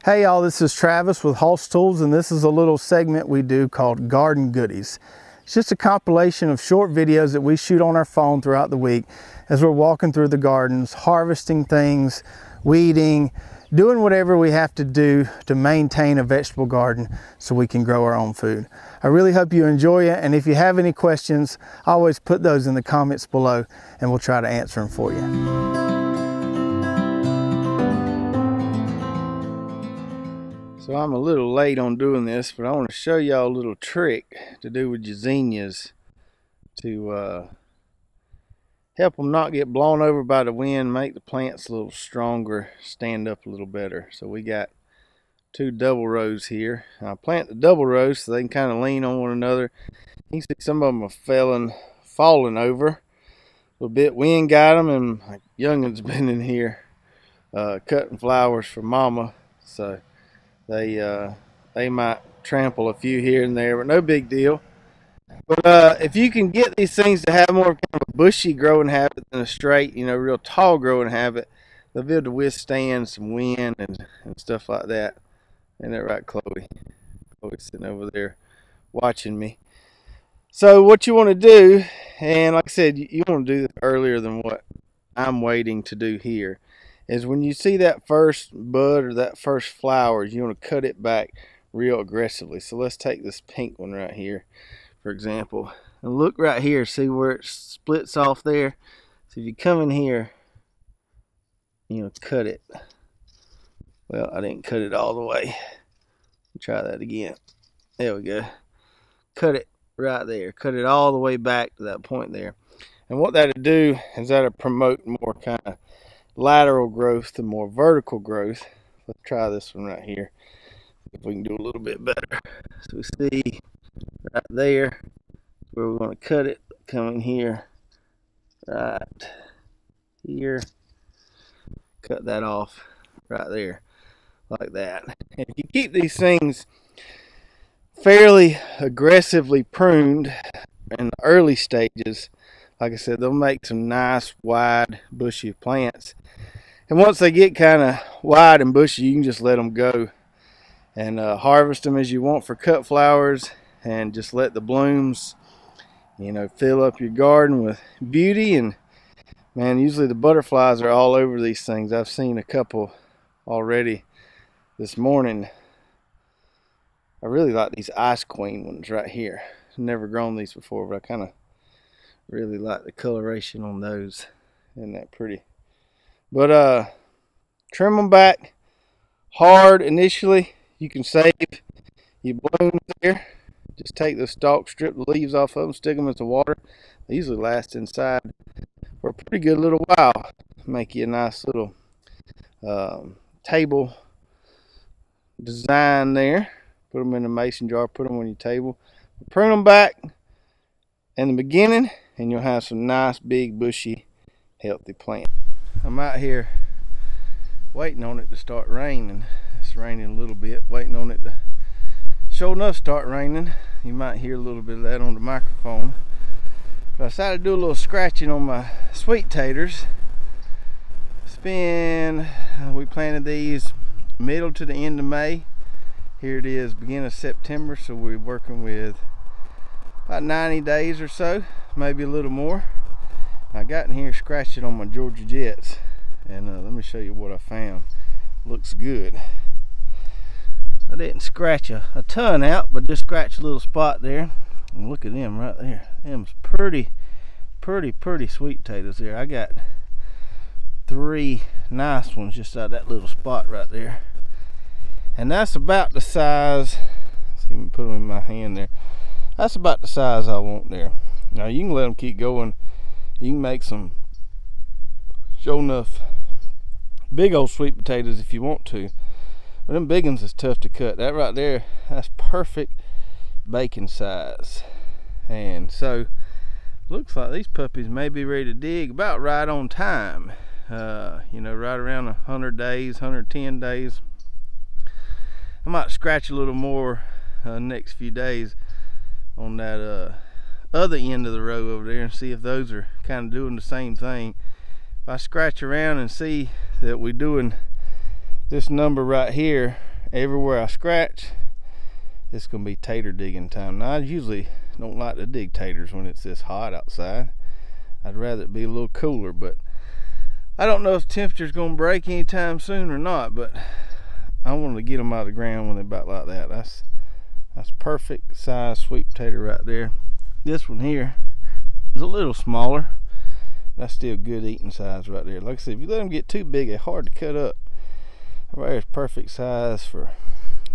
Hey y'all, this is Travis with Hoss Tools, and this is a little segment we do called Garden Goodies. It's just a compilation of short videos that we shoot on our phone throughout the week as we're walking through the gardens, harvesting things, weeding, doing whatever we have to do to maintain a vegetable garden so we can grow our own food. I really hope you enjoy it, and if you have any questions, always put those in the comments below and we'll try to answer them for you. So I'm a little late on doing this, but I want to show y'all a little trick to do with your zinnias to help them not get blown over by the wind, make the plants a little stronger, stand up a little better. So we got two double rows here. I plant the double rows so they can kind of lean on one another. You can see some of them are falling over a little bit. Wind got them, and my youngin's been in here cutting flowers for mama, so they might trample a few here and there, but no big deal. But if you can get these things to have more kind of a bushy growing habit than a straight, real tall growing habit, they'll be able to withstand some wind and stuff like that. Isn't that right, Chloe? Chloe's sitting over there watching me. So what you want to do, and like I said, you want to do this earlier than what I'm waiting to do here, is when you see that first bud or that first flower, you want to cut it back real aggressively. So let's take this pink one right here, for example, and look right here, see where it splits off there. So if you come in here, cut it. Well, I didn't cut it all the way. Try that again. There we go. Cut it right there. Cut it all the way back to that point there. And what that'll do is that'll promote more kind of lateral growth to more vertical growth. Let's try this one right here, if we can do a little bit better. So we see right there where we want to cut it, come in here, right here, cut that off right there, like that. And if you keep these things fairly aggressively pruned in the early stages, like I said, they'll make some nice wide bushy plants. And once they get kind of wide and bushy, you can just let them go and harvest them as you want for cut flowers, and just let the blooms fill up your garden with beauty. And man, usually the butterflies are all over these things. I've seen a couple already this morning. I really like these ice queen ones right here. I've never grown these before, but I kind of really like the coloration on those. Isn't that pretty? But trim them back hard initially. You can save your blooms there. Just take the stalk, strip the leaves off of them, stick them into water. They usually last inside for a pretty good little while. Make you a nice little table design there. Put them in a mason jar, put them on your table. Prune them back in the beginning, and you'll have some nice big bushy healthy plants. I'm out here waiting on it to start raining. It's raining a little bit, waiting on it to sure enough start raining. You might hear a little bit of that on the microphone. But I decided to do a little scratching on my sweet taters. We planted these middle to the end of May. Here it is, beginning of September, so we're working with about 90 days or so, maybe a little more. I got in here scratching on my Georgia Jets, and let me show you what I found. Looks good. I didn't scratch a ton out, but just scratched a little spot there. And look at them right there. Them's pretty sweet potatoes there. I got 3 nice ones just out of that little spot right there. And that's about the size. Let's even put them in my hand there. That's about the size I want there. Now you can let them keep going. You can make some sure enough big old sweet potatoes if you want to, but them big ones is tough to cut. That right there, that's perfect bacon size. And so looks like these puppies may be ready to dig about right on time. Right around 100 days, 110 days. I might scratch a little more next few days on that other end of the row over there and see if those are kind of doing the same thing. If I scratch around and see that we're doing this number right here everywhere I scratch, it's gonna be tater digging time. Now I usually don't like to dig taters when it's this hot outside. I'd rather it be a little cooler, but I don't know if the temperature's gonna break anytime soon or not, but I want to get them out of the ground when they're about like that. That's perfect size sweet potato right there. This one here is a little smaller. That's still good eating size right there. Like I said, if you let them get too big, they're hard to cut up. Right there's perfect size for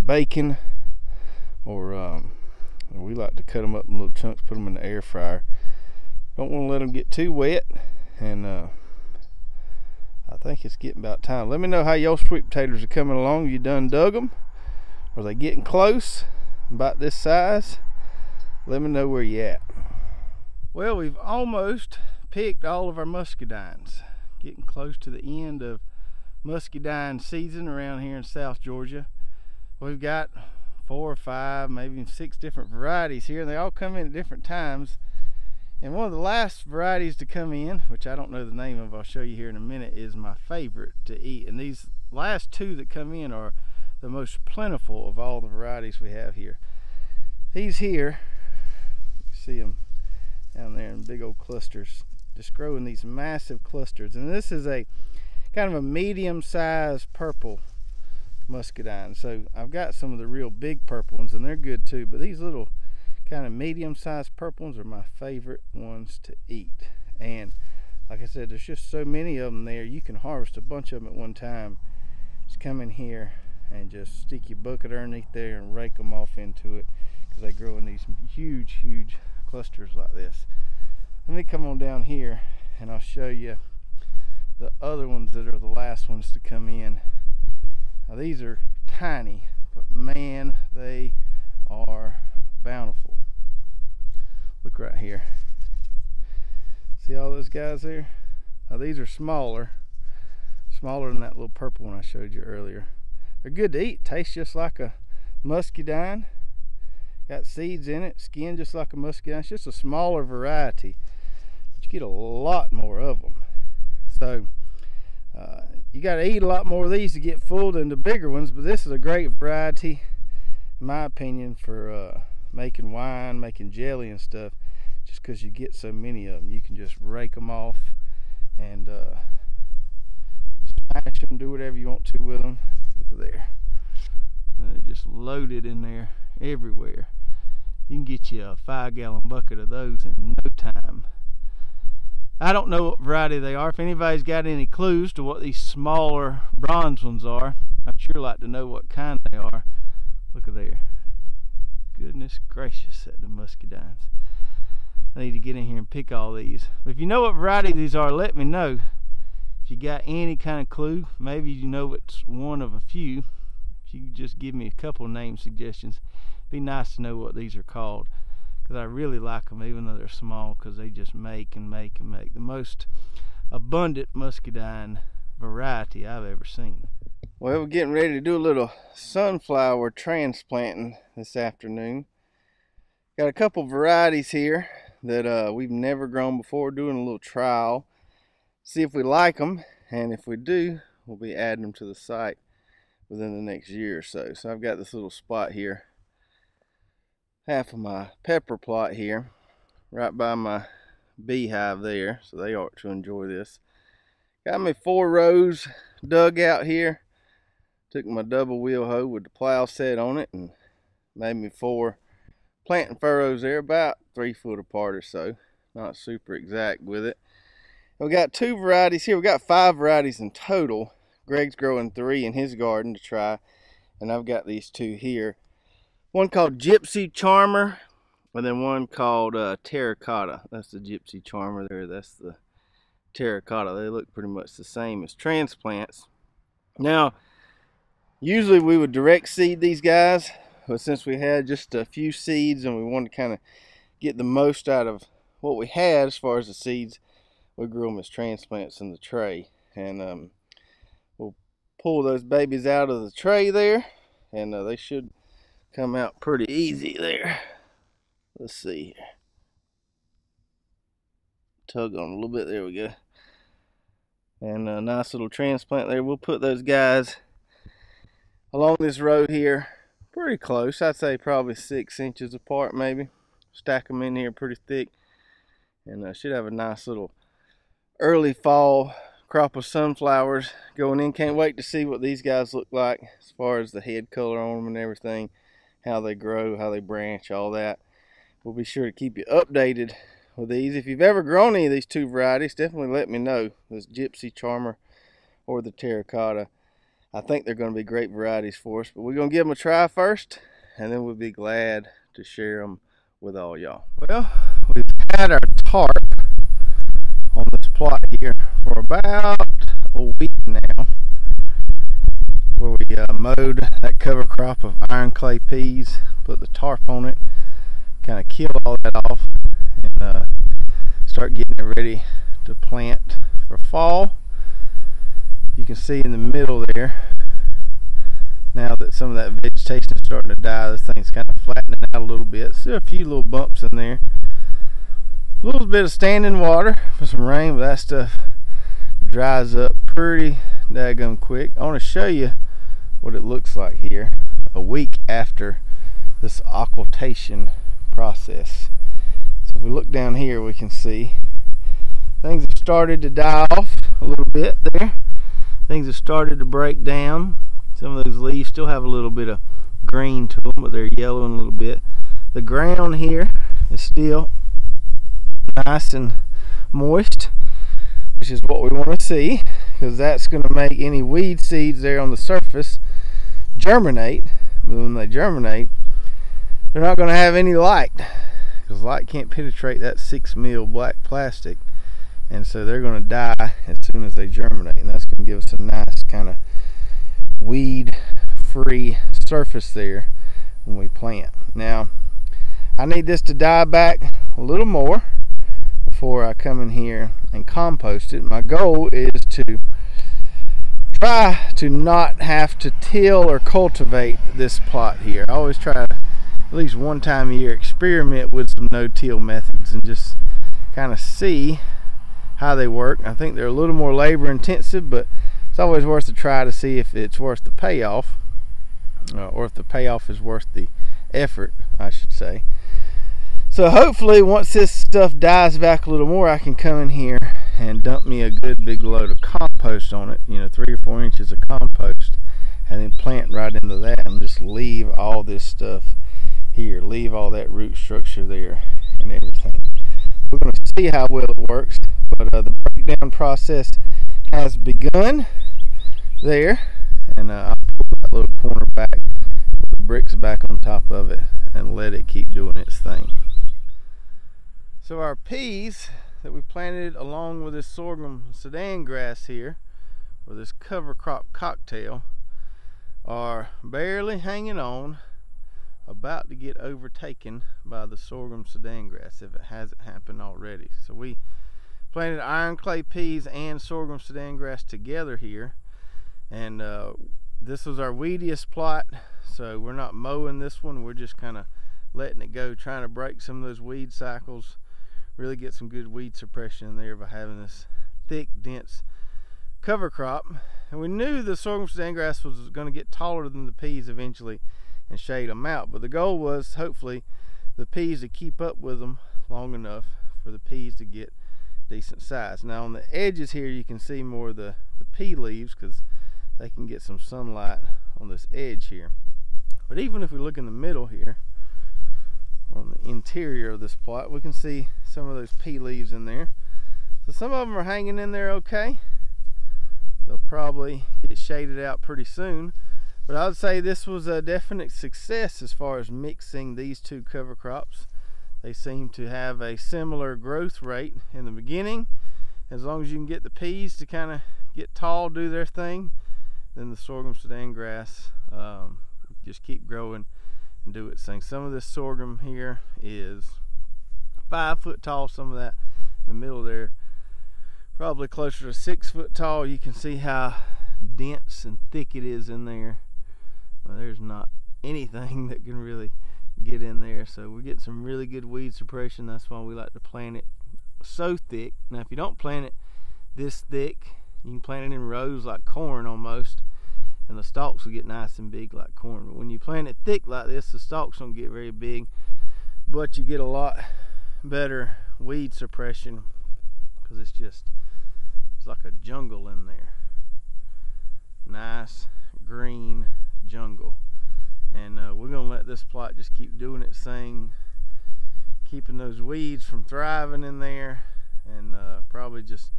bacon, or we like to cut them up in little chunks, put them in the air fryer. Don't want to let them get too wet, and I think it's getting about time. Let me know how your sweet potatoes are coming along. You done dug them? Are they getting close? About this size? Let me know where you at. Well, we've almost picked all of our muscadines. Getting close to the end of muscadine season around here in South Georgia. We've got 4 or 5, maybe 6 different varieties here, and they all come in at different times. And one of the last varieties to come in, which I don't know the name of, I'll show you here in a minute, is my favorite to eat. And these last 2 that come in are the most plentiful of all the varieties we have here. These here, you see them down there in big old clusters, just grow in these massive clusters. And this is a kind of a medium-sized purple muscadine. So I've got some of the real big purple ones, and they're good too, but these little kind of medium-sized purple ones are my favorite ones to eat. And like I said, there's just so many of them there. You can harvest a bunch of them at one time. Just come in here and just stick your bucket underneath there and rake them off into it, because they grow in these huge clusters like this. Let me come on down here and I'll show you the other ones that are the last ones to come in. Now these are tiny, but man, they are bountiful. Look right here. See all those guys there? Now these are smaller than that little purple one I showed you earlier. They're good to eat. Tastes just like a muscadine. Got seeds in it, skin just like a muscadine. It's just a smaller variety, but you get a lot more of them. So you got to eat a lot more of these to get full than the bigger ones, but this is a great variety, in my opinion, for making wine, making jelly and stuff, just because you get so many of them. You can just rake them off and smash them, do whatever you want to with them. Look there. They're just loaded in there everywhere. You can get you a 5-gallon bucket of those in no time. I don't know what variety they are. If anybody's got any clues to what these smaller bronze ones are, I'd sure like to know what kind they are. Look at there. Goodness gracious at the muscadines. I need to get in here and pick all these. But if you know what variety these are, let me know. If you got any kind of clue, maybe you know it's one of a few. If you could just give me a couple name suggestions, it'd be nice to know what these are called, because I really like them even though they're small, because they just make and make and make. The most abundant muscadine variety I've ever seen. Well, we're getting ready to do a little sunflower transplanting this afternoon. Got a couple varieties here that we've never grown before, doing a little trial. See if we like them, and if we do, we'll be adding them to the site within the next year or so. So I've got this little spot here, half of my pepper plot here, right by my beehive there, so they ought to enjoy this. Got me 4 rows dug out here. Took my double wheel hoe with the plow set on it and made me 4 planting furrows there, about 3 foot apart or so. Not super exact with it. We got 2 varieties here. We got 5 varieties in total. Greg's growing 3 in his garden to try, and I've got these 2 here. One called Gypsy Charmer, and then one called Terracotta. That's the Gypsy Charmer there. That's the Terracotta. They look pretty much the same as transplants. Now, usually we would direct seed these guys, but since we had just a few seeds and we wanted to kind of get the most out of what we had as far as the seeds, we grew them as transplants in the tray. And we'll pull those babies out of the tray there, and they should come out pretty easy there. Let's see here. Tug on a little bit. There we go. And a nice little transplant there. We'll put those guys along this row here, pretty close. I'd say probably 6 inches apart maybe. Stack them in here pretty thick, and should have a nice little early fall crop of sunflowers going in. Can't wait to see what these guys look like as far as the head color on them and everything, how they grow, how they branch, all that. We'll be sure to keep you updated with these. If you've ever grown any of these two varieties, definitely let me know, this Gypsy Charmer or the Terracotta. I think they're going to be great varieties for us, but we're going to give them a try first, and then we'll be glad to share them with all y'all. Well, we've had our tarp on this plot here for about a week now, where we mowed that cover crop of iron clay peas, put the tarp on it, kind of kill all that off, and start getting it ready to plant for fall. You can see in the middle there, now that some of that vegetation is starting to die, this thing's kind of flattening out a little bit. Still a few little bumps in there. A little bit of standing water for some rain, but that stuff dries up pretty daggone quick. I want to show you what it looks like here a week after this occultation process. So if we look down here, we can see things have started to die off a little bit there. Things have started to break down. Some of those leaves still have a little bit of green to them, but they're yellowing a little bit. The ground here is still nice and moist, which is what we want to see, because that's going to make any weed seeds there on the surface germinate. But when they germinate, they're not going to have any light, because light can't penetrate that 6 mil black plastic, and so they're going to die as soon as they germinate, and that's going to give us a nice kind of weed free surface there when we plant. Now I need this to die back a little more before I come in here and compost it. My goal is to try to not have to till or cultivate this plot here. I always try to, at least one time a year, experiment with some no-till methods and just kind of see how they work. I think they're a little more labor intensive, but it's always worth a try to see if it's worth the payoff, or if the payoff is worth the effort, I should say. So hopefully once this stuff dies back a little more, I can come in here and dump me a good big load of compost on it, 3 or 4 inches of compost, and then plant right into that and just leave all this stuff here, leave all that root structure there and everything. We're going to see how well it works, but the breakdown process has begun there, and I'll pull that little corner back, put the bricks back on top of it, and let it keep doing its thing. So our peas that we planted along with this sorghum Sudan grass here, or this cover crop cocktail, are barely hanging on, about to get overtaken by the sorghum Sudan grass if it hasn't happened already. So we planted iron clay peas and sorghum Sudan grass together here, and this was our weediest plot, so we're not mowing this one. We're just kind of letting it go, trying to break some of those weed cycles, really get some good weed suppression in there by having this thick, dense cover crop. And we knew the sorghum Sudan grass was going to get taller than the peas eventually and shade them out, but the goal was hopefully the peas to keep up with them long enough for the peas to get decent size. Now on the edges here you can see more of the pea leaves, because they can get some sunlight on this edge here. But even if we look in the middle here, on the interior of this plot, we can see some of those pea leaves in there. So some of them are hanging in there okay. They'll probably get shaded out pretty soon, but I would say this was a definite success as far as mixing these two cover crops. They seem to have a similar growth rate in the beginning. As long as you can get the peas to kind of get tall, do their thing, then the sorghum Sudan grass just keep growing and do its thing. Some of this sorghum here is 5 foot tall, some of that in the middle there probably closer to 6 foot tall. You can see how dense and thick it is in there. Well, there's not anything that can really get in there, so we get some really good weed suppression. That's why we like to plant it so thick. Now if you don't plant it this thick, you can plant it in rows like corn almost, and the stalks will get nice and big like corn. But when you plant it thick like this, the stalks don't get very big, but you get a lot better weed suppression because it's like a jungle in there. Nice green jungle. And we're gonna let this plot just keep doing its thing, keeping those weeds from thriving in there, and probably just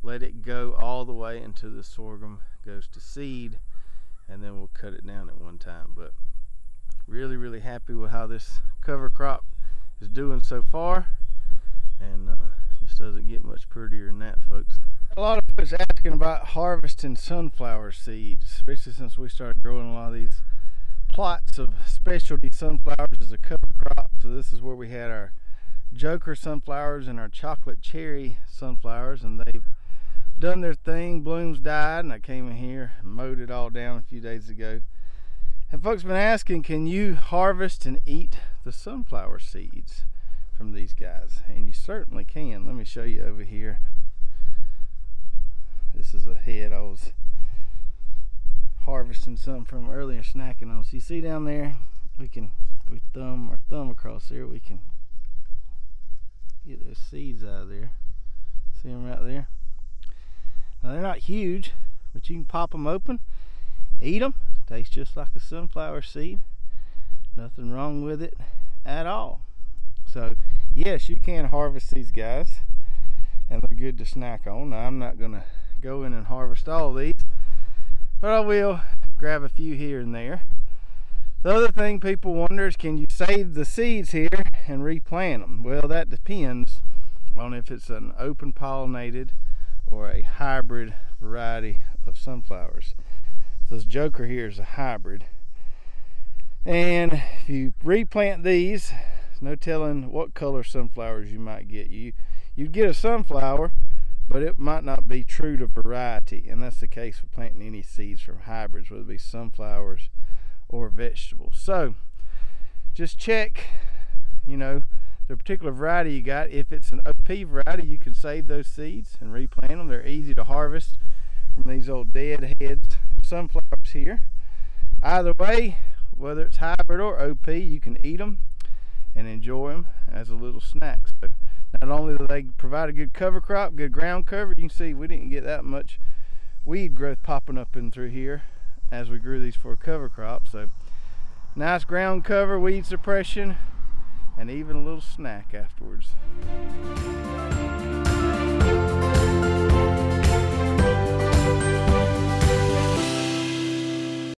let it go all the way until the sorghum goes to seed, and then we'll cut it down at one time. But really happy with how this cover crop is doing so far, and just doesn't get much prettier than that, folks. A lot of folks asking about harvesting sunflower seeds, especially since we started growing a lot of these plots of specialty sunflowers as a cover crop. So this is where we had our Joker sunflowers and our chocolate cherry sunflowers, and they've done their thing. Blooms died, and I came in here and mowed it all down a few days ago. And folks been asking, can you harvest and eat the sunflower seeds from these guys? And you certainly can. Let me show you over here. This is a head I was harvesting some from earlier, snacking on. So you see down there, we thumb our thumb across there, we can get those seeds out of there. See them right there? Now they're not huge, but you can pop them open, eat them. Tastes just like a sunflower seed. Nothing wrong with it at all. So yes, you can harvest these guys, and they're good to snack on. Now I'm not gonna go in and harvest all these, but I will grab a few here and there. The other thing people wonder is, can you save the seeds here and replant them? Well, that depends on if it's an open pollinated or a hybrid variety of sunflowers. So this Joker here is a hybrid, and if you replant these, there's no telling what color sunflowers you might get. You'd get a sunflower, but it might not be true to variety, and that's the case with planting any seeds from hybrids, whether it be sunflowers or vegetables. So just check, the particular variety you got. If it's an OP variety, you can save those seeds and replant them. They're easy to harvest from these old dead heads sunflowers here. Either way, whether it's hybrid or OP, you can eat them and enjoy them as a little snack. So not only do they provide a good cover crop, good ground cover, you can see we didn't get that much weed growth popping up in through here as we grew these for a cover crop. So nice ground cover, weed suppression, and even a little snack afterwards.